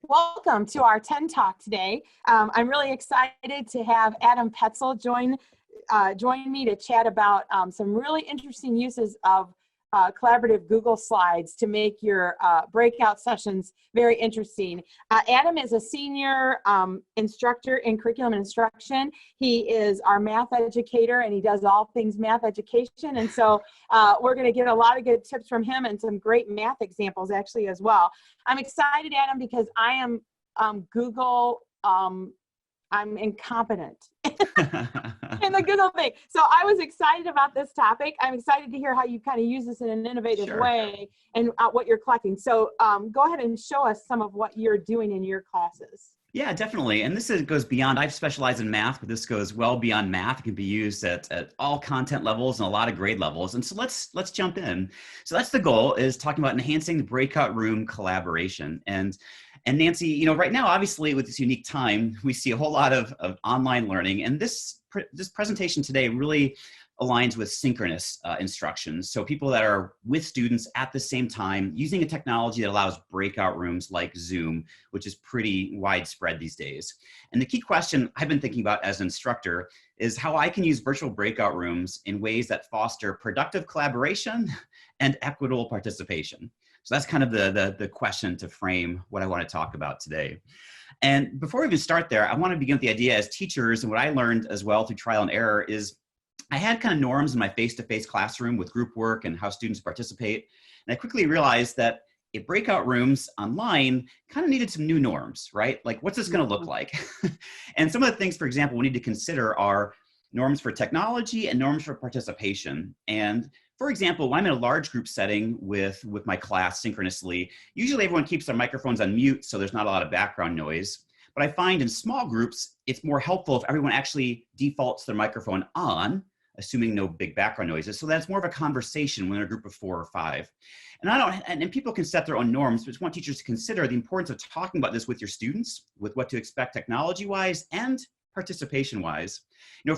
Welcome to our 10 Talk today. I'm really excited to have Adam Petzel join me to chat about some really interesting uses of collaborative Google Slides to make your breakout sessions very interesting. Adam is a senior instructor in curriculum instruction. He is our math educator and he does all things math education. And so we're going to get a lot of good tips from him and some great math examples actually as well. I'm excited, Adam, because I am Google, I'm incompetent in the Google thing. So I was excited about this topic. I'm excited to hear how you kind of use this in an innovative way and what you're collecting. So go ahead and show us some of what you're doing in your classes. Yeah, definitely. And this goes beyond, I've specialized in math, but this goes well beyond math. It can be used at all content levels and a lot of grade levels. And so let's jump in. So that's the goal, is talking about enhancing the breakout room collaboration. And Nancy, right now, obviously with this unique time, we see a whole lot of online learning. And this presentation today really aligns with synchronous instruction. So people that are with students at the same time using a technology that allows breakout rooms like Zoom, which is pretty widespread these days. And the key question I've been thinking about as an instructor is how I can use virtual breakout rooms in ways that foster productive collaboration and equitable participation. So that's kind of the question to frame what I want to talk about today. And before we even start there, I want to begin with the idea as teachers, and what I learned as well through trial and error is I had kind of norms in my face-to-face classroom with group work and how students participate. And I quickly realized that breakout rooms online kind of needed some new norms, right? Like, what's this going to look like? And some of the things, for example, we need to consider are norms for technology and norms for participation. And for example, when I'm in a large group setting with my class synchronously, usually everyone keeps their microphones on mute, so there's not a lot of background noise. But I find in small groups, it's more helpful if everyone actually defaults their microphone on, assuming no big background noises. So that's more of a conversation when they're a group of 4 or 5. And people can set their own norms, but I just want teachers to consider the importance of talking about this with your students, with what to expect technology-wise and participation-wise.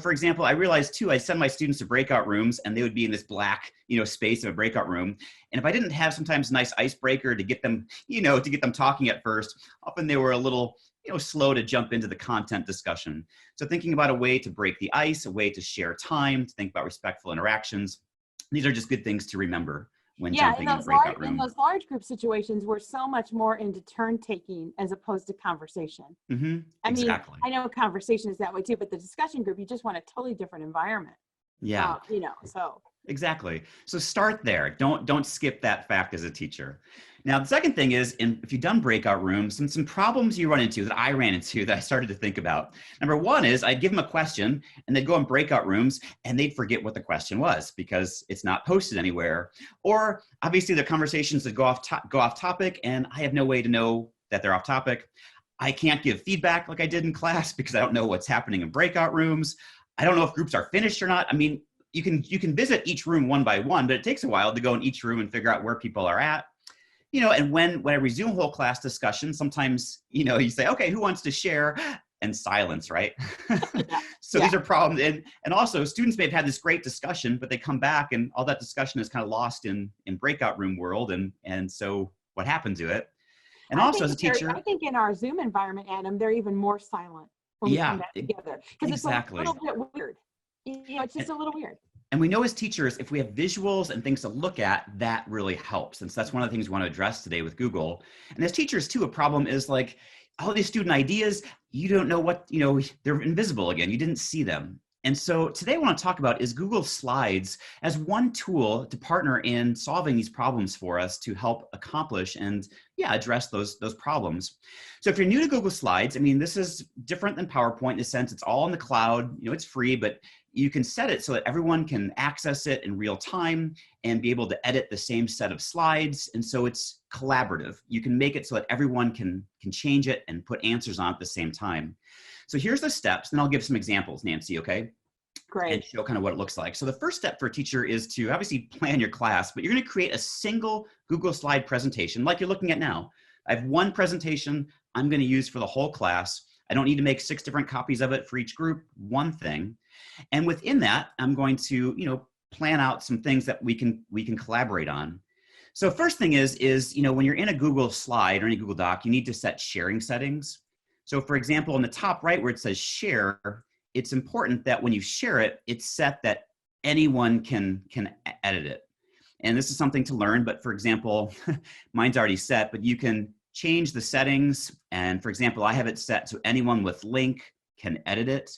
For example, I realized too, I send my students to breakout rooms and they would be in this black, space of a breakout room. And if I didn't have sometimes a nice icebreaker to get them, to get them talking at first, often they were a little, slow to jump into the content discussion. So thinking about a way to break the ice, a way to share time, to think about respectful interactions. These are just good things to remember when jumping in a breakout room. In those large group situations, we're so much more into turn taking as opposed to conversation. Mm-hmm. Exactly. I know conversation is that way too, but the discussion group, you just want a totally different environment. Yeah. So. Exactly. So start there. Don't skip that fact as a teacher. Now, the second thing is, if you've done breakout rooms, some problems you run into that I ran into that I started to think about. Number one is I'd give them a question and they'd go in breakout rooms and they'd forget what the question was because it's not posted anywhere. Or obviously the conversations that go off topic and I have no way to know that they're off topic. I can't give feedback like I did in class because I don't know what's happening in breakout rooms. I don't know if groups are finished or not. I mean, you can visit each room one by one, but it takes a while to go in each room and figure out where people are at. And when I resume whole class discussion, sometimes, you say, okay, who wants to share? And silence, right? So these are problems. And also students may have had this great discussion, but they come back and all that discussion is kind of lost in breakout room world. And so what happened to it? And also as a teacher, I think in our Zoom environment, Adam, they're even more silent when we come back together. Because it's a little bit weird. It's just a little weird. And we know as teachers, if we have visuals and things to look at, that really helps. And so that's one of the things we want to address today with Google. And as teachers too, a problem is like all these student ideas, you don't know what, they're invisible again. You didn't see them. And so today I want to talk about is Google Slides as one tool to partner in solving these problems for us to help accomplish and address those problems. So if you're new to Google Slides, this is different than PowerPoint in the sense it's all in the cloud, it's free, but you can set it so that everyone can access it in real time and be able to edit the same set of slides. And so it's collaborative. You can make it so that everyone can change it and put answers on at the same time. So here's the steps, and I'll give some examples, Nancy, okay? Great. And show kind of what it looks like. So the first step for a teacher is to obviously plan your class, but you're going to create a single Google Slide presentation like you're looking at now. I have one presentation I'm going to use for the whole class. I don't need to make 6 different copies of it for each group, one thing. And within that, I'm going to, plan out some things that we can collaborate on. So first thing is, you know, when you're in a Google slide or any Google Doc, you need to set sharing settings. So for example, on the top right where it says share, it's important that when you share it, it's set that anyone can edit it. And this is something to learn, but for example, mine's already set, but you can change the settings. And for example, I have it set so anyone with link can edit it.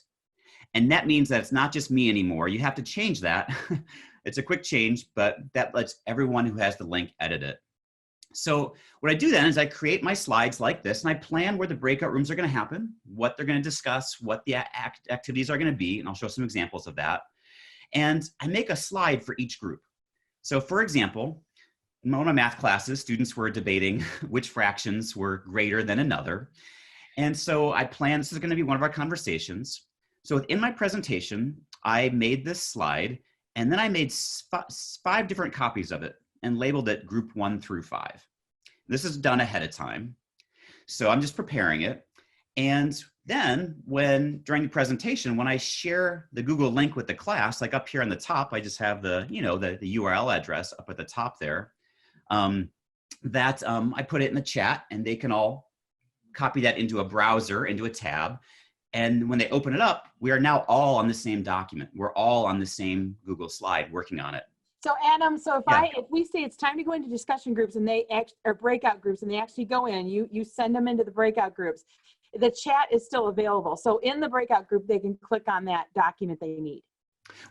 And that means that it's not just me anymore. You have to change that. It's a quick change, but that lets everyone who has the link edit it. So what I do then is I create my slides like this, and I plan where the breakout rooms are going to happen, what they're going to discuss, what the activities are going to be, and I'll show some examples of that. And I make a slide for each group. So for example, in one of my math classes, students were debating which fractions were greater than another. And so I planned, this is going to be one of our conversations. So within my presentation, I made this slide, and then I made 5 different copies of it and labeled it group 1 through 5. This is done ahead of time. So I'm just preparing it. And then during the presentation, when I share the Google link with the class, like up here on the top, I just have the, you know, the URL address up at the top there, I put it in the chat, and they can all copy that into a browser, into a tab. And when they open it up, we are now all on the same document. We're all on the same Google slide working on it. So Adam, so if we say it's time to go into discussion groups and or breakout groups, and they actually go in, you send them into the breakout groups, the chat is still available. So in the breakout group, they can click on that document they need.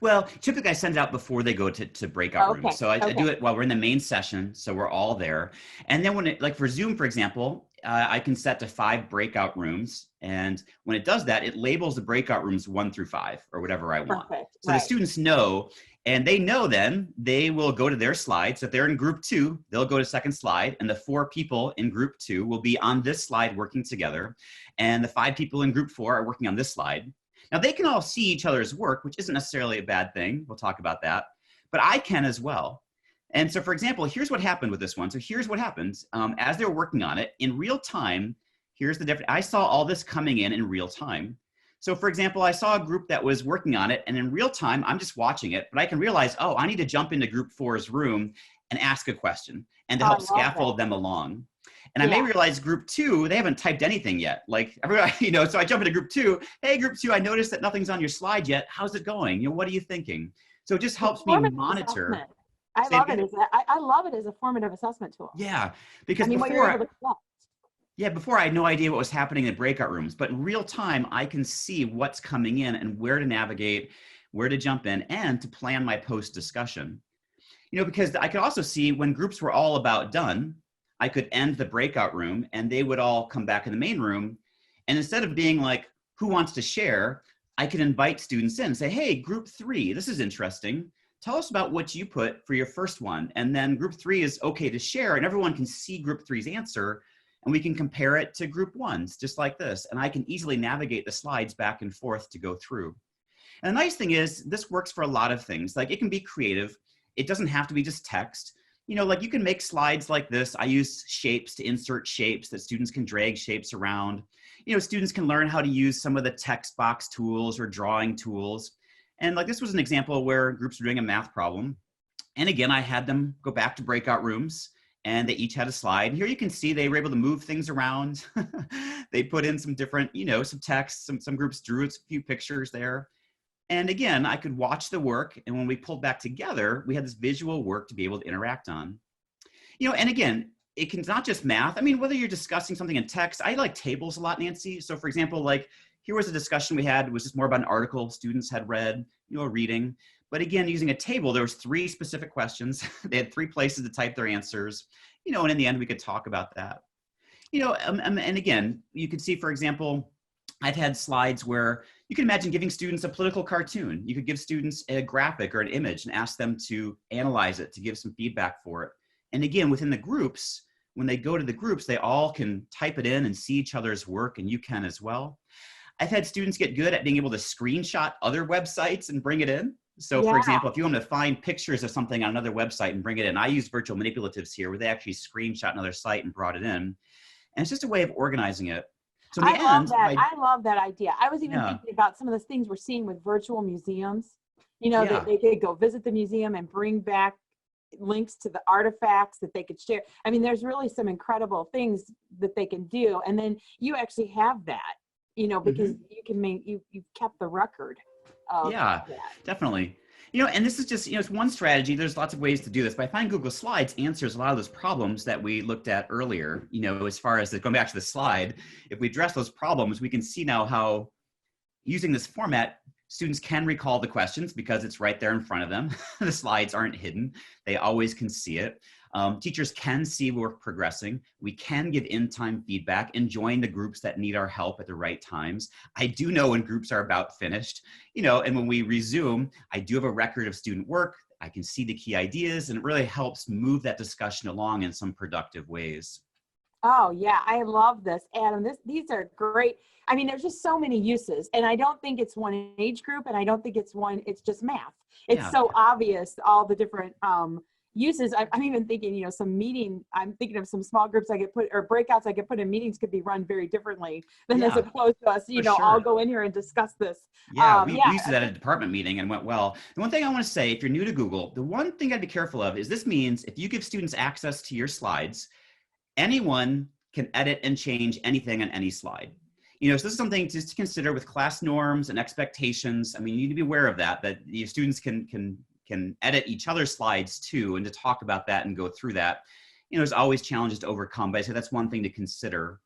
Well, typically I send it out before they go to breakout rooms. So I do it while we're in the main session, so we're all there. And then when it, like for Zoom, for example, I can set to 5 breakout rooms. And when it does that, it labels the breakout rooms 1 through 5 or whatever I want. Perfect. So the students know, and they know then they will go to their slide. So if they're in group 2, they'll go to second slide, and the 4 people in group 2 will be on this slide working together. And the 5 people in group 4 are working on this slide. Now they can all see each other's work, which isn't necessarily a bad thing. We'll talk about that, but I can as well. And so for example, here's what happened with this one. So here's what happens as they were working on it in real time. Here's the difference. I saw all this coming in real time. So for example, I saw a group that was working on it, and in real time, I'm just watching it, but I can realize, oh, I need to jump into group 4's room and ask a question and to help scaffold them along. And I may realize group 2, they haven't typed anything yet. Like everybody, you know, so I jump into group 2. Hey, group 2, I noticed that nothing's on your slide yet. How's it going? You know, what are you thinking? So it just helps me monitor. I love it as a formative assessment tool. Yeah, because before I had no idea what was happening in breakout rooms, but in real time, I can see what's coming in and where to navigate, where to jump in, and to plan my post discussion. You know, because I could also see when groups were all about done, I could end the breakout room and they would all come back in the main room. And instead of being like, who wants to share? I could invite students in and say, hey, group 3, this is interesting. Tell us about what you put for your first one. And then group 3 is okay to share, and everyone can see group 3's answer, and we can compare it to group 1's just like this. And I can easily navigate the slides back and forth to go through. And the nice thing is this works for a lot of things. Like it can be creative. It doesn't have to be just text. You know, like you can make slides like this. I use shapes to insert shapes that students can drag shapes around. You know, students can learn how to use some of the text box tools or drawing tools. And like this was an example where groups were doing a math problem. And again, I had them go back to breakout rooms, and they each had a slide. And here you can see they were able to move things around. They put in some different, you know, some text, some groups drew a few pictures there. And again, I could watch the work, and when we pulled back together, we had this visual work to be able to interact on. You know, and again, it can not just math. I mean, whether you're discussing something in text, I like tables a lot, Nancy. So for example, like here was a discussion we had, it was just more about an article students had read, you know, reading. But again, using a table, there was 3 specific questions. They had 3 places to type their answers, you know, and in the end, we could talk about that. You know, and again, you could see, for example, I've had slides where you can imagine giving students a political cartoon. You could give students a graphic or an image and ask them to analyze it, to give some feedback for it. And again, within the groups, when they go to the groups, they all can type it in and see each other's work, and you can as well. I've had students get good at being able to screenshot other websites and bring it in. So for example, if you want to find pictures of something on another website and bring it in, I use virtual manipulatives here where they actually screenshot another site and brought it in. And it's just a way of organizing it. So in the end, I love that idea. I was even thinking about some of the things we're seeing with virtual museums. You know, they could go visit the museum and bring back links to the artifacts that they could share. I mean, there's really some incredible things that they can do. And then you actually have that, because you can you've kept the record of Yeah, that. definitely. And this is just, it's one strategy. There's lots of ways to do this, but I find Google Slides answers a lot of those problems that we looked at earlier, as far as going back to the slide. If we address those problems, we can see now how using this format, students can recall the questions because it's right there in front of them. The slides aren't hidden. They always can see it. Teachers can see we're progressing. We can give in-time feedback and join the groups that need our help at the right times. I do know when groups are about finished, and when we resume, I do have a record of student work. I can see the key ideas, and it really helps move that discussion along in some productive ways. Oh yeah, I love this, Adam. These are great. I mean, there's just so many uses, and I don't think it's one age group, and I don't think it's just math. It's so obvious, all the different uses. I'm even thinking, I'm thinking of some small groups I could put, or breakouts I could put in meetings could be run very differently than as opposed to us, all go in here and discuss this. Yeah, we used to that at a department meeting and went well. The one thing I want to say, if you're new to Google, the one thing I'd be careful of is this means if you give students access to your slides, anyone can edit and change anything on any slide. So this is something to consider with class norms and expectations. I mean, you need to be aware of that your students can edit each other's slides too, and to talk about that and go through that. There's always challenges to overcome, but I say that's one thing to consider,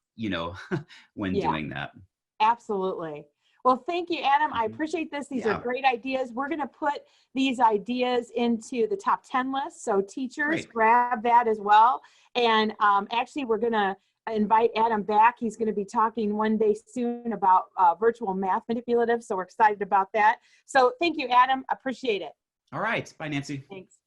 when doing that. Absolutely. Well, thank you, Adam. I appreciate this. These are great ideas. We're going to put these ideas into the top 10 list. So teachers, grab that as well. And actually, we're going to invite Adam back. He's going to be talking one day soon about virtual math manipulative. So we're excited about that. So thank you, Adam. Appreciate it. All right. Bye, Nancy. Thanks.